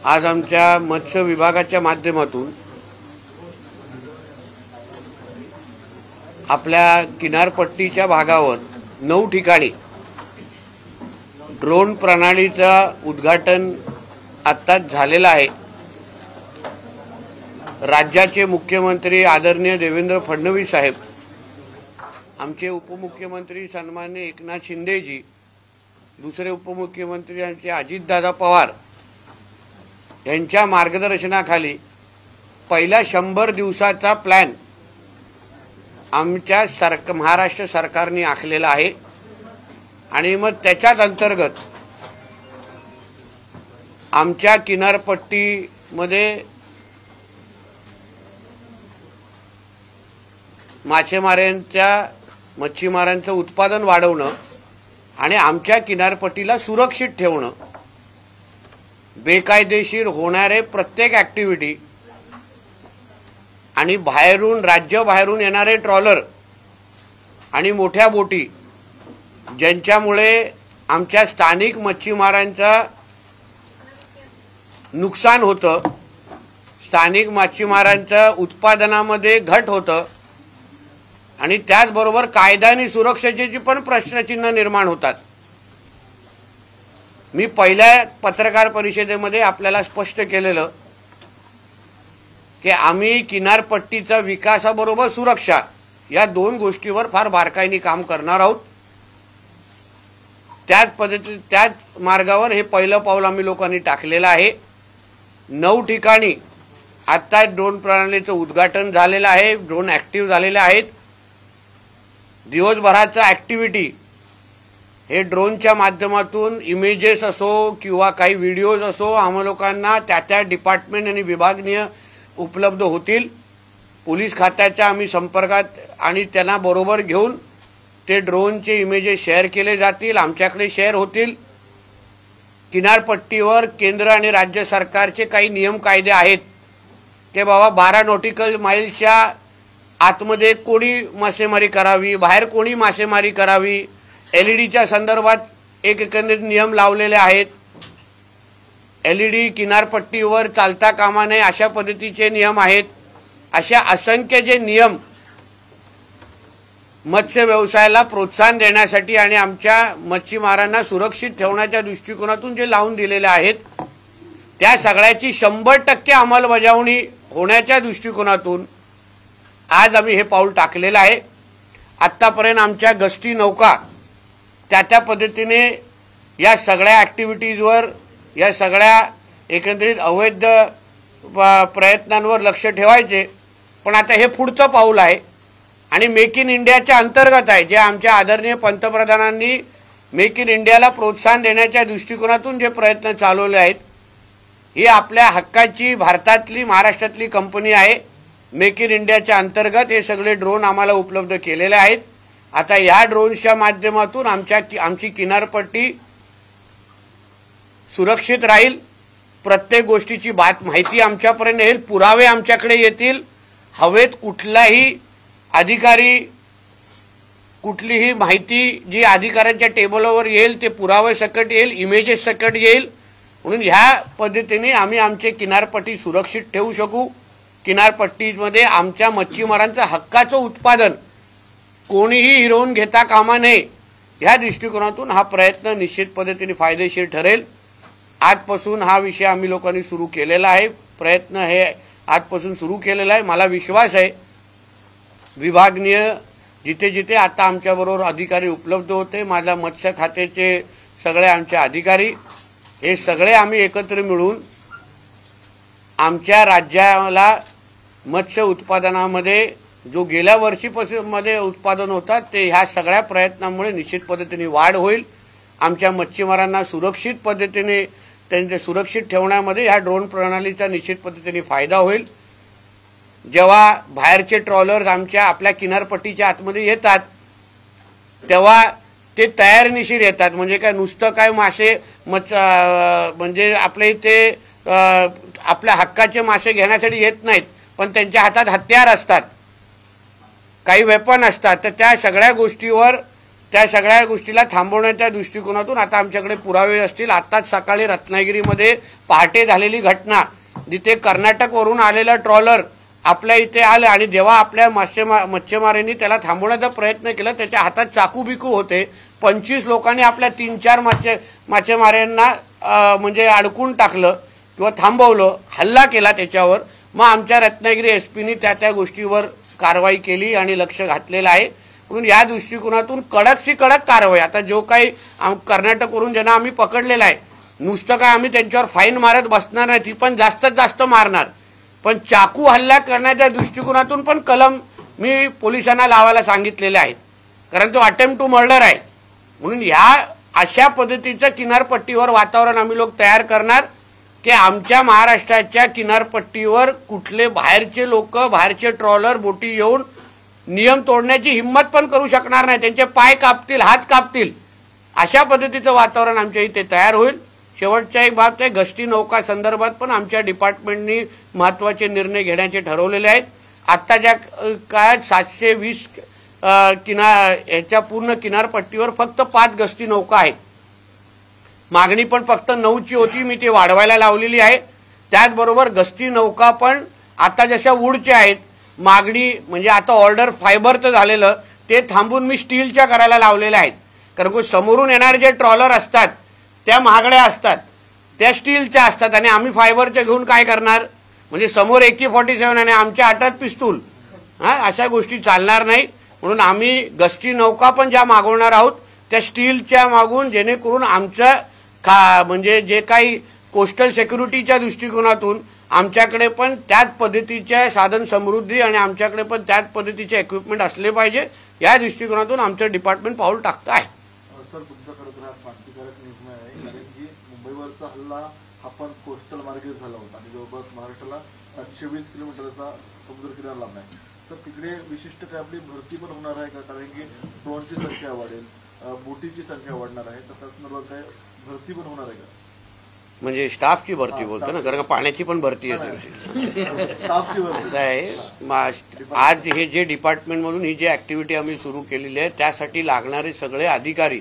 आज आमच्या मत्स्य विभागाच्या माध्यमातून आपल्या किनारपट्टीच्या भागावर 9 ठिकाणी ड्रोन प्रणालीचा उद्घाटन आत्ताच झालेला आहे। राज्याचे मुख्यमंत्री आदरणीय देवेंद्र फडणवीस साहेब, आमचे उपमुख्यमंत्री सन्माननीय एकनाथ शिंदेजी, दुसरे उपमुख्यमंत्री आमचे अजितदादा पवार यांच्या मार्गदर्शनाखाली पहिला 100 दिवसाचा प्लॅन आमच्या महाराष्ट्र सरकारने आखलेला आहे आणि मग त्याच्याच अंतर्गत आमच्या किनारपट्टीमध्ये मच्छीमारांचं उत्पादन वाढवणं आणि आमच्या किनारपट्टीला सुरक्षित ठेवणं, बेकायदेशीर होणारे प्रत्येक ॲक्टिव्हिटी आणि राज्याबाहेरून येणारे ट्रॉलर आणि मोठ्या बोटी ज्यांच्यामुळे आमच्या स्थानिक मच्छीमारांचं नुकसान होतं, स्थानिक मच्छीमारांच्या उत्पादनामध्ये घट होतं आणि त्याचबरोबर कायदा आणि सुरक्षेचे पण प्रश्नचिन्ह निर्माण होतात। मी पहिल्या पत्रकार परिषदेमध्ये आपल्याला स्पष्ट केलेलं की आम्ही किनारपट्टीचा विकासाबरोबर सुरक्षा या 2 गोष्टीवर फार बारकाईने काम करणार आहोत। त्याच मार्गावर हे पहिलं पाऊल आम्ही लोकांनी टाकलेलं आहे। 9 ठिकाणी आता ड्रोन प्रणालीचं उद्घाटन झालेलं आहे, ड्रोन ॲक्टिव्ह झालेले आहेत। दिवसभराचा ॲक्टिव्हिटी हे ड्रोनच्या माध्यमातून इमेजेस असो किंवा काही व्हिडिओज असो आम्हा लोकांना त्या डिपार्टमेंट आणि विभागनीय उपलब्ध होतील। पोलीस खात्याच्या आम्ही संपर्कात आणि त्यांना बरोबर घेऊन ते ड्रोनचे इमेजेस शेअर केले जातील, आमच्याकडे शेअर होतील। किनारपट्टीवर केंद्र आणि राज्य सरकारचे काही नियम कायदे आहेत की बाबा 12 नॉटिकल माईल्सच्या आतमध्ये कोणी मासेमारी करावी, बाहेर कोणी मासेमारी करावी, एलईडीच्या संदर्भात एकंदरीत नियम लावलेले आहेत। एलईडी किनारपट्टीवर चालता कामा नये अशा पद्धतीचे नियम आहेत। अशा असंख्य जे नियम मत्स्य व्यवसायाला प्रोत्साहन देण्यासाठी आणि आमच्या मच्छीमारांना सुरक्षित ठेवण्याच्या दृष्टिकोनातून जे लावून दिलेले आहेत त्या सगळ्याची 100% अंमलबजावणी होण्याच्या दृष्टिकोनातून आज आम्ही हे पाऊल टाकलेलं आहे। आत्तापर्यंत आमच्या गस्ती नौका त्या पद्धतीने या सगळ्या ॲक्टिव्हिटीजवर, या सगळ्या एकंदरीत अवैध प्रयत्नांवर लक्ष ठेवायचे, पण आता हे पुढचं पाऊल आहे आणि मेक इन इंडियाच्या अंतर्गत आहे। जे आमच्या आदरणीय पंतप्रधानांनी मेक इन इंडियाला प्रोत्साहन देण्याच्या दृष्टिकोनातून जे प्रयत्न चालवले आहेत, ही आपल्या हक्काची भारतातली महाराष्ट्रातली कंपनी आहे। मेक इन इंडियाच्या अंतर्गत हे सगळे ड्रोन आम्हाला उपलब्ध केलेले आहेत। आता या ड्रोनच्या माध्यमातून आमची किनारपट्टी सुरक्षित राहील, प्रत्येक गोष्टीची माहिती आमच्यापर्यंत येईल, पुरावे आमच्याकडे येतील। हवेत कुठलाही अधिकारी कुठलीही माहिती जी अधिकाऱ्यांच्या टेबलवर येईल ते पुरावे सकट येईल, इमेजेस सकट येईल, म्हणून ह्या पद्धतीने आम्ही आमची किनारपट्टी सुरक्षित ठेवू शकू। किनारपट्टीमध्ये आमच्या मच्छीमारांचं हक्काचं उत्पादन कोणीही हिरावून घेता कामा नये ह्या दृष्टिकोनातून हा प्रयत्न निश्चित पद्धतीने फायदेशीर ठरेल। आजपासून हा विषय आम्ही लोकांनी सुरू केलेला आहे, प्रयत्न हे आजपासून सुरू केलेला आहे। मला विश्वास आहे विभागनीय जिथे जिथे आता आमच्याबरोबर अधिकारी उपलब्ध होते, माझ्या मत्स्य खात्याचे सगळे आमचे अधिकारी, हे सगळे आम्ही एकत्र मिळून आमच्या राज्याला मत्स्य उत्पादनामध्ये जो गेल्या वर्षीपासून उत्पादन होतात ते ह्या सगळ्या प्रयत्नांमुळे निश्चित पद्धतीने वाढ होईल। आमच्या मच्छीमारांना सुरक्षित पद्धतीने त्यांचे सुरक्षित ठेवण्यामध्ये ह्या ड्रोन प्रणालीचा निश्चित पद्धतीने फायदा होईल। जेव्हा बाहेरचे ट्रॉलर्स आपल्या किनारपट्टीच्या आतमध्ये येतात तेव्हा ते तयारीनिशीर येतात, म्हणजे काय नुसतं काय मासे म्हणजे आपल्या इथे आपल्या हक्काचे मासे घेण्यासाठी येत नाहीत, पण त्यांच्या हातात हत्यार असतात, काही वेपन असतात। तर त्या सगळ्या गोष्टीवर त्या सगळ्या गोष्टीला थांबवण्याच्या दृष्टिकोनातून आता आमच्याकडे पुरावे असतील। आताच सकाळी रत्नागिरीमध्ये पहाटे झालेली घटना, जिथे कर्नाटकवरून आलेला ट्रॉलर आपल्या इथे आलं आणि जेव्हा आपल्या मच्छीमारांनी त्याला थांबवण्याचा प्रयत्न केला, त्याच्या हातात चाकू बिकू होते। 25 लोकांनी आपल्या 3-4 मासेमारांना म्हणजे अडकून टाकलं किंवा थांबवलं, हल्ला केला त्याच्यावर। मग आमच्या रत्नागिरी एसपीनी त्या गोष्टीवर कारवाई केली आणि लक्ष घातलेलं आहे। म्हणून या दृष्टिकोनातून कडकशी कडक कारवाई। आता जो काही कर्नाटकवरून ज्यांना आम्ही पकडलेला आहे, नुसतं काय आम्ही त्यांच्यावर फाईन मारत बसणार नाही, ती पण जास्तीत जास्त मारणार, पण चाकू हल्ला करण्याच्या दृष्टिकोनातून पण कलम मी पोलिसांना लावायला सांगितलेले आहेत, कारण तो अटेम्प्ट टू मर्डर आहे। म्हणून ह्या अशा पद्धतीचं किनारपट्टीवर वातावरण आम्ही लोक तयार करणार की आमच्या महाराष्ट्राच्या किनारपट्टीवर कुठले बाहेरचे लोक, बाहेरचे ट्रॉलर बोटी येऊन नियम तोडण्याची हिंमत पण करू शकणार नाही, त्यांचे पाय कापतील, हात कापतील, अशा पद्धतीचं वातावरण आमच्या इथे तयार होईल। शेवटचा एक बाब आहे, गस्ती नौका संदर्भात पण आमच्या डिपार्टमेंटनी महत्त्वाचे निर्णय घेण्याचे ठरवलेले आहेत। आत्ताच्या काळात 720 ह्याच्या पूर्ण किनारपट्टीवर फक्त 5 गस्ती नौका आहेत। मागणी पण फक्त 9ची होती, मी ती वाढवायला लावलेली आहे। त्याचबरोबर गस्ती नौका पण आता जशा वूडच्या आहेत, मागणी म्हणजे आता ऑर्डर फायबरचं झालेलं ते थांबून मी स्टीलच्या करायला लावलेल्या आहेत, कारण की समोरून येणारे जे ट्रॉलर असतात त्या महागड्या असतात, त्या स्टीलच्या असतात आणि आम्ही फायबरच्या घेऊन काय करणार? म्हणजे समोर AK-47 आणि आमच्या हातात पिस्तूल, अशा गोष्टी चालणार नाही। म्हणून आम्ही गस्ती नौका पण ज्या मागवणार आहोत त्या स्टीलच्या मागून, जेणेकरून आमचं म्हणजे जे काही कोस्टल सिक्युरिटीच्या दृष्टिकोनातून आमच्याकडे पण त्याच पद्धतीच्या साधन समृद्धी आणि आमच्याकडे पण त्याच पद्धतीचे इक्विपमेंट असले पाहिजे, या दृष्टिकोनातून आमचं डिपार्टमेंट पाऊल टाकतं आहे। सर, तुमचा खरंच हा क्रांतिकारक निर्णय आहे, कारण की मुंबईवरचा हल्ला हा पण कोस्टल मार्गे झाला होता आणि जवळपास महाराष्ट्राला 720 किलोमीटरचा समुद्र किनारा लांब आहे, तर तिकडे विशिष्ट काय आपली भरती पण होणार आहे का? कारण की ड्रोनची संख्या वाढेल, बोटीची संख्या वाढणार आहे, तर त्या संदर्भात काय भरती पण होणार आहे का? म्हणजे स्टाफची भरती बोलतो ना, कारण पाण्याची पण भरती येते। असं आहे, आज हे जे डिपार्टमेंटमधून ही जी ऍक्टिव्हिटी आम्ही सुरू केलेली आहे त्यासाठी लागणारे सगळे अधिकारी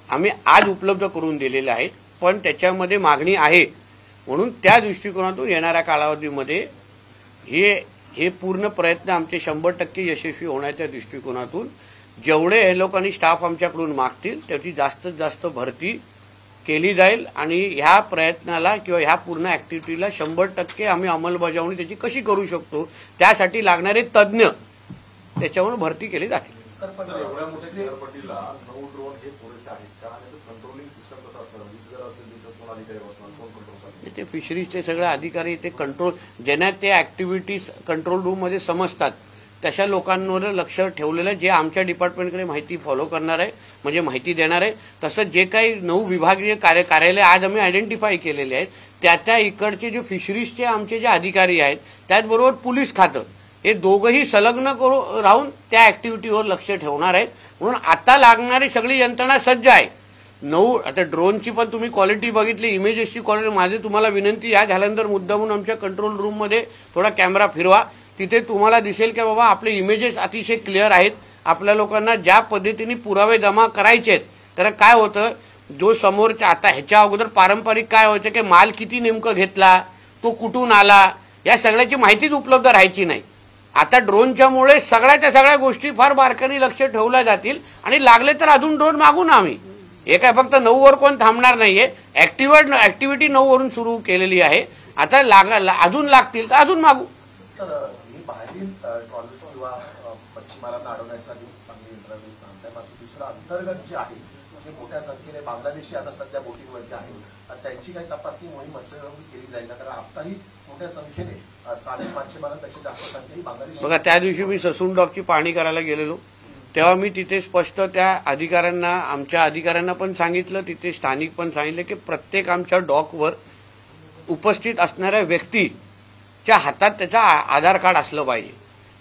आम्ही आज उपलब्ध करून दिलेले आहेत, पण त्याच्यामध्ये मागणी आहे। म्हणून त्या दृष्टिकोनातून येणाऱ्या कालावधीमध्ये हे पूर्ण प्रयत्न आमचे 100% यशस्वी होण्याच्या दृष्टिकोनातून जेवढे हे लोकांनी स्टाफ आमच्याकडून मागतील त्याची जास्तीत जास्त भरती केली जाईल आणि ह्या प्रयत्नाला किंवा ह्या पूर्ण ऍक्टिव्हिटीला 100% आम्ही अंमलबजावणी त्याची कशी करू शकतो त्यासाठी लागणारे तज्ज्ञ त्याच्यावर भरती केली जाते। ते फिशरीजचे सगळे अधिकारी ते कंट्रोल, ज्यांना ते ऍक्टिव्हिटीज कंट्रोल रूम मध्ये समजतात तशा लोकांवर लक्ष ठेवलेलं आहे, जे आमच्या डिपार्टमेंटकडे माहिती फॉलो करणार आहे, म्हणजे माहिती देणार आहे। तसंच जे काही 9 विभागीय कार्यालय आज आम्ही आयडेंटिफाय केलेले आहेत, त्या इकडचे जे फिशरीजचे आमचे जे अधिकारी आहेत, त्याचबरोबर पोलीस खातं, हे दोघंही संलग्न राहून त्या ऍक्टिव्हिटीवर लक्ष ठेवणार आहेत। म्हणून आता लागणारी सगळी यंत्रणा सज्ज आहे। 9 आता ड्रोनची पण तुम्ही क्वालिटी बघितली, इमेजेसची क्वालिटी, माझी तुम्हाला विनंती या झाल्यानंतर मुद्दामून आमच्या कंट्रोल रूममध्ये थोडा कॅमेरा फिरवा, तिथे तुम्हाला दिसेल की बाबा आपले इमेजेस अतिशय क्लिअर आहेत। आपल्या लोकांना ज्या पद्धतीने पुरावे जमा करायचे आहेत, तर काय होतं, जो समोरच्या आता ह्याच्या अगोदर पारंपरिक काय होतं की माल किती नेमकं घेतला, तो कुठून आला, या सगळ्याची माहितीच उपलब्ध राहायची नाही। आता ड्रोनच्यामुळे सगळ्याच्या सगळ्या गोष्टी फार बारकाईने लक्ष ठेवल्या जातील आणि लागले तर अजून ड्रोन मागू ना आम्ही। हे काय फक्त 9 वर कोण थांबणार नाहीये, ऍक्टिव्हिटी 9 वरून सुरू केलेली आहे। आता अजून लागतील तर अजून मागू। सर, ही बाहेरील ट्रॉलर्स किंवा मच्छीमारांना अडवण्यासाठी चांगली इंटरव्ह्यू सांगताय, मात्र दुसरं अंतर्गत जे आहे, जे मोठ्या संख्येने बांगलादेशी आता सध्या बोटींवरती आहेत, त्यांची काही तपासणी मोहीम मत्स्यविभागाकडून केली जाईल का? कारण आताही मोठ्या संख्येने स्थानिक मच्छीमारांपेक्षा जास्त संख्या ही बांगलादेशी। बघा, त्या दिवशी मी ससून डॉकची पाहणी करायला गेलेलो, तेव्हा मी तिथे स्पष्ट त्या अधिकाऱ्यांना, आमच्या अधिकाऱ्यांना पण सांगितलं, तिथे स्थानिक पण सांगितलं की प्रत्येक आमच्या डॉकवर उपस्थित असणाऱ्या व्यक्तीच्या हातात त्याचा आधार कार्ड असलं पाहिजे,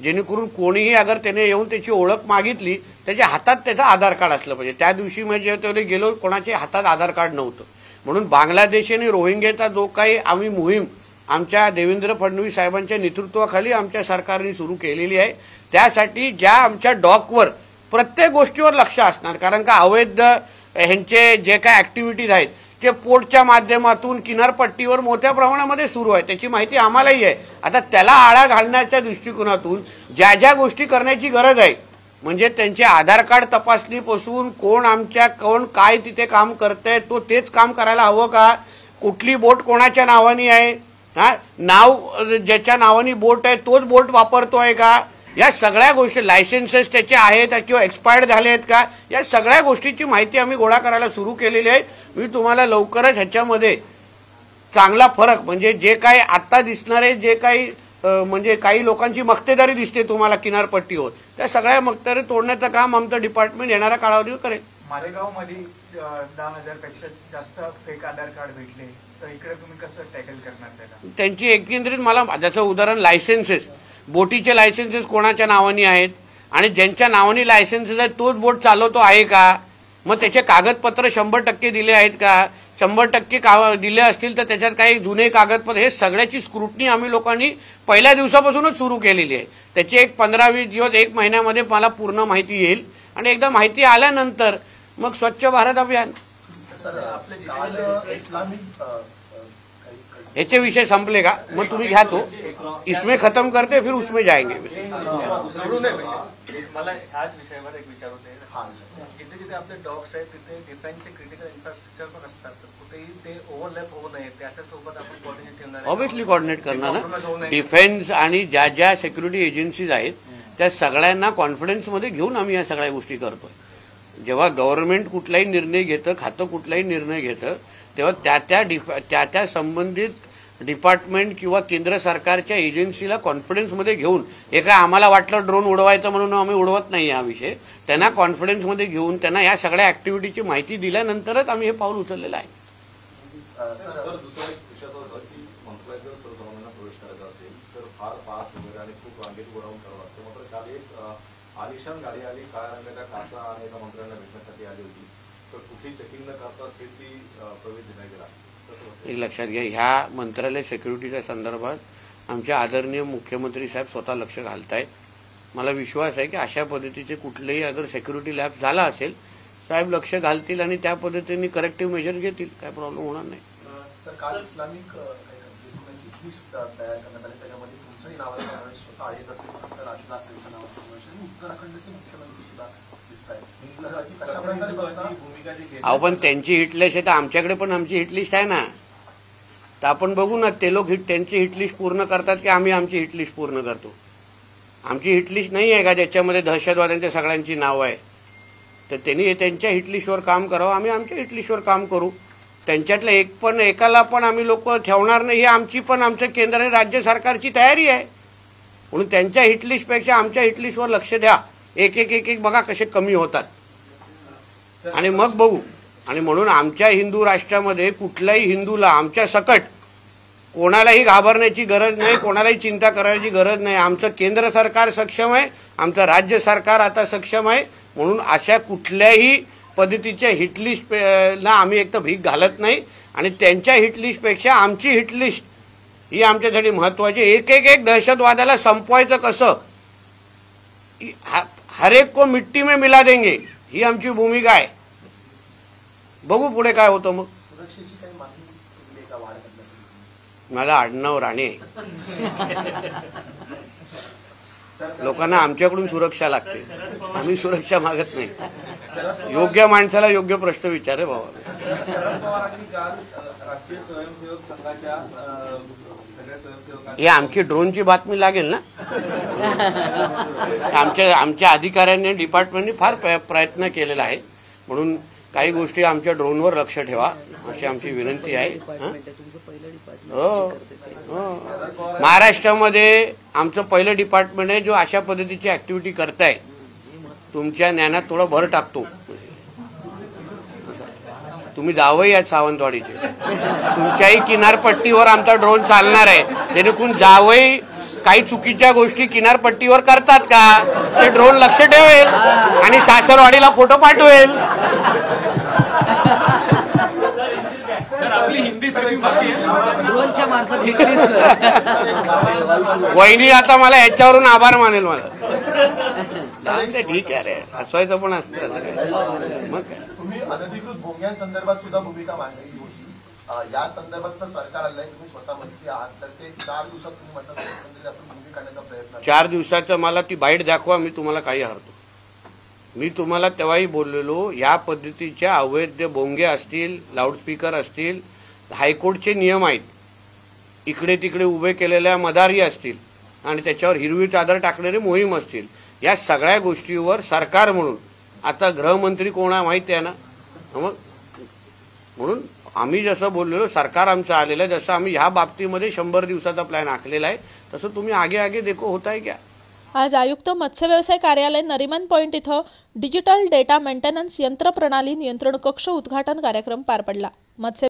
जेणेकरून कोणीही अगर त्याने येऊन त्याची ओळख मागितली त्याच्या हातात त्याचा आधार कार्ड असलं पाहिजे। त्या दिवशी मी जेव्हा गेलो कोणाच्या हातात आधार कार्ड नव्हतं, म्हणून बांगलादेश आणि रोहिंग्याचा जो काही आम्ही मोहीम आमच्या देवेंद्र फडणवीस साहेबांच्या नेतृत्वाखाली आमच्या सरकारने सुरू केलेली आहे, त्यासाठी ज्या आमच्या डॉकवर प्रत्येक गोष्टीवर लक्ष असणार, कारण का अवैध ह्यांचे जे काय ऍक्टिव्हिटीज आहेत ते पोर्टच्या माध्यमातून किनारपट्टीवर मोठ्या प्रमाणामध्ये सुरू आहे, त्याची माहिती आम्हालाही आहे. आता त्याला आळा घालण्याच्या दृष्टिकोनातून ज्या ज्या गोष्टी करण्याची गरज आहे, म्हणजे त्यांचे आधार कार्ड तपासणीपासून कोण काय तिथे काम करतंय तो तेच काम करायला हवं का, कुठली बोट कोणाच्या नावाने आहे, नाव ज्याच्या नावाने बोट आहे तोच बोट वापरतोय का, या सगळ्या गोष्टी, लायसेन्सेस त्याचे आहेत किंवा एक्सपायर्ड झाले आहेत का, या सगळ्या गोष्टीची माहिती आम्ही गोळा करायला सुरू केलेली आहे. मी तुम्हाला लवकरच ह्याच्यामध्ये चांगला फरक, म्हणजे जे काही आता दिसणारे जे काही म्हणजे काही लोकांची मक्तेदारी दिसते तुम्हाला किनारपट्टीवर, त्या सगळ्या मक्तेदारी तोडण्याचं काम आमचं डिपार्टमेंट येणाऱ्या कालावधीवर करेल. मालेगावमध्ये 10,000 पेक्षा जास्त फेक आधार कार्ड भेटले, तर इकडे तुम्ही कसं टॅकल करणार त्याला? त्यांची एकंदरीत मला त्याचं उदाहरण लायसेन्सेस, बोटीचे लायसेन्सेस कोणाच्या नावाने आहेत आणि ज्यांच्या नावाने लायसेन्सेस आहेत तोच बोट चालवतो आहे का, मग त्याचे कागदपत्र 100% दिले आहेत का, 100% दिले असतील तर त्याच्यात काही जुने कागदपत्र, हे सगळ्याची स्क्रुटनी आम्ही लोकांनी पहिल्या दिवसापासूनच सुरू केलेली आहे. त्याची एक 15-20 दिवस 1 महिन्यामध्ये मला पूर्ण माहिती येईल आणि एकदा माहिती आल्यानंतर मग स्वच्छ भारत अभियान याचे विषय संपले का, मग तुम्ही घ्या तो, इसमें खत्म करते फिर उसमें जाएंगे. मला ह्याच विषयावर एक विचारू दे. जिथे जिथे आपले डॉग्स आहेत तिथे डिफेन्सचे क्रिटिकल इन्फ्रास्ट्रक्चर पण असतात, तर कुठेही ते ओव्हरलॅप होऊ नये त्याच्यासोबत आपण कोऑर्डिनेट ठेवणार, ऑब्व्हियसली कोऑर्डिनेट करणार ना. डिफेन्स आणि ज्या ज्या सिक्युरिटी एजन्सीज आहेत त्या सगळ्यांना कॉन्फिडन्समध्ये घेऊन आम्ही या सगळ्या गोष्टी करतोय. जेव्हा गव्हर्नमेंट कुठलाही निर्णय घेतं, खातं कुठलाही निर्णय घेतं, तेव्हा त्या संबंधित डिपार्टमेंट किंवा केंद्र सरकारच्या एजन्सीला कॉन्फिडन्समध्ये घेऊन, हे काय आम्हाला वाटलं ड्रोन उडवायचं म्हणून आम्ही उडवत नाही हा विषय, त्यांना कॉन्फिडन्समध्ये घेऊन त्यांना या सगळ्या ऍक्टिव्हिटीची माहिती दिल्यानंतरच आम्ही हे पाऊल उचललेलं आहे. आलिशान गाडी आली, काळ्या रंगाच्या काचा आणि एका मंत्र्यांना भेटण्यासाठी आली होती, तर कुठली चेकिंग न करता थेट ती प्रवेश देण्यात गेला. एक लक्षात घ्या, ह्या मंत्रालय सिक्युरिटीच्या संदर्भात आमचे आदरणीय मुख्यमंत्री साहेब स्वतः लक्ष घालतायत. मला विश्वास आहे की अशा पद्धतीचे कुठलेही अगर सिक्युरिटी लॅब झाला असेल, साहेब लक्ष घालतील आणि त्या पद्धतीने करेक्टिव्ह मेजर घेतील, काय प्रॉब्लेम होणार नाही. सर, काल इस्लामिक तयार करण्यात आली, त्याच्यामध्ये तुमचंही नाव स्वतः आहेत असेल, राजनाथ सिंगचं नाव उत्तराखंडचे मुख्यमंत्री सुद्धा दिसत आहेत, कशा प्रकारे भूमिका? अहो पण त्यांची हिटलिस्ट आहे तर आमच्याकडे पण आमची हिटलिस्ट आहे ना, तर आपण बघू ना ते लोक त्यांची हिटलिस्ट पूर्ण करतात की आम्ही आमची हिटलिस्ट पूर्ण करतो. आमची हिटलिस्ट नाही आहे का ज्याच्यामध्ये दहशतवाद्यांच्या सगळ्यांची नावं आहे, तर त्यांनी त्यांच्या हिटलिस्टवर काम करावं, आम्ही आमच्या हिटलिस्टवर काम करू. त्यांच्यातल्या एकाला पण आम्ही लोक ठेवणार नाही, ही आमची पण आमच्या केंद्र आणि राज्य सरकारची तयारी आहे. म्हणून त्यांच्या हिटलिस्टपेक्षा आमच्या हिटलिस्टवर लक्ष द्या, एक एक एक एक बघा कसे कमी होतात आणि मग बघू. आणि म्हणून आमच्या हिंदू राष्ट्रामध्ये कुठल्याही हिंदूला आमच्या सकट कोणालाही घाबरण्याची गरज नाही, कोणालाही चिंता करायची गरज नाही. आमचं केंद्र सरकार सक्षम आहे, आमचं राज्य सरकार आता सक्षम आहे. म्हणून अशा कुठल्याही पद्धतीच्या हिटलिस्टला आम्ही एक तर भीक घालत नाही आणि त्यांच्या हिटलिस्टपेक्षा आमची हिटलिस्ट ही आमच्यासाठी महत्वाची. एक एक एक दहशतवादाला संपवायचं कसं, हर एक को मिट्टी में मिला देंगे, ही आमची भूमिका आहे. बघू पुढे काय होतं. मग सुरक्षेची काही मागणी का वाढ करण्यासाठी? मला आडनाव राणे आहे. लोकांना आमच्याकडून सुरक्षा लागते, आम्ही सुरक्षा मागत नाही. योग्य माणसाला योग्य प्रश्न विचारे बाबा. शरद पवारांनी काल राष्ट्रीय स्वयंसेवक संघाच्या सगळ्या स्वयंसेवकांना, हे आमची ड्रोनची बातमी लागेल ना, आमच्या अधिकाऱ्यांनी डिपार्टमेंटने फार प्रयत्न केलेला आहे. म्हणून काही गोष्टी आमच्या ड्रोनवर लक्ष ठेवा अशी आमची विनंती आहे. हो, महाराष्ट्रामध्ये आमचं पहिलं डिपार्टमेंट आहे जो अशा पद्धतीची ऍक्टिव्हिटी करताय. तुमच्या ज्ञानात थोडं भर टाकतो. तुम्ही जावई आहेत सावंतवाडीचे, तुमच्याही किनारपट्टीवर आमचा ड्रोन चालणार आहे, जेणेकरून जावई काही चुकीच्या गोष्टी किनारपट्टीवर करतात का ते ड्रोन लक्ष ठेवेल आणि सासरवाडीला फोटो पाठवेल. वहिनी आता मला याच्यावरून आभार मानेल मला. जाऊन ते ठीक आहे रे, हसवायचं पण असतं असं काय. मग काय तुम्ही अनधिकृत भोंग्यांसंदर्भात सुद्धा भूमिका मांडलेली होती. या संदर्भात तर सरकार आलंय, तुम्ही स्वतः मंत्री आहात, तर ते 4 दिवसात तुम्ही म्हटलं मुख्यमंत्री आपण भूमिका काढण्याचा प्रयत्न 4 दिवसाचं मला ती बाईट दाखवा, मी तुम्हाला काही हरतो. मी तुम्हाला तेव्हाही बोललेलो, या पद्धतीच्या अवैध भोंगे असतील, लाऊडस्पीकर असतील, हायकोर्टचे नियम आहेत, इकडे तिकडे उभे केलेल्या मदारी असतील आणि त्याच्यावर हिरवी चादर टाकणारी मोहीम असतील, या सगळ्या गोष्टीवर सरकार म्हणून आता गृहमंत्री कोण आहे माहिती आहे ना. मग म्हणून आम्ही जसं बोललेलो, सरकार आमचं आलेलं आहे, जसं आम्ही ह्या बाबतीमध्ये 100 दिवसाचा प्लॅन आखलेला आहे, तसं तुम्ही आगे आगे देखो होता है क्या. आज आयुक्त मत्स्य व्यवसाय कार्यालय नरिमन पॉइंट इथं डिजिटल डेटा मेंटेनन्स यंत्रप्रणाली नियंत्रण कक्ष उद्घाटन कार्यक्रम पार पडला. मत्स्य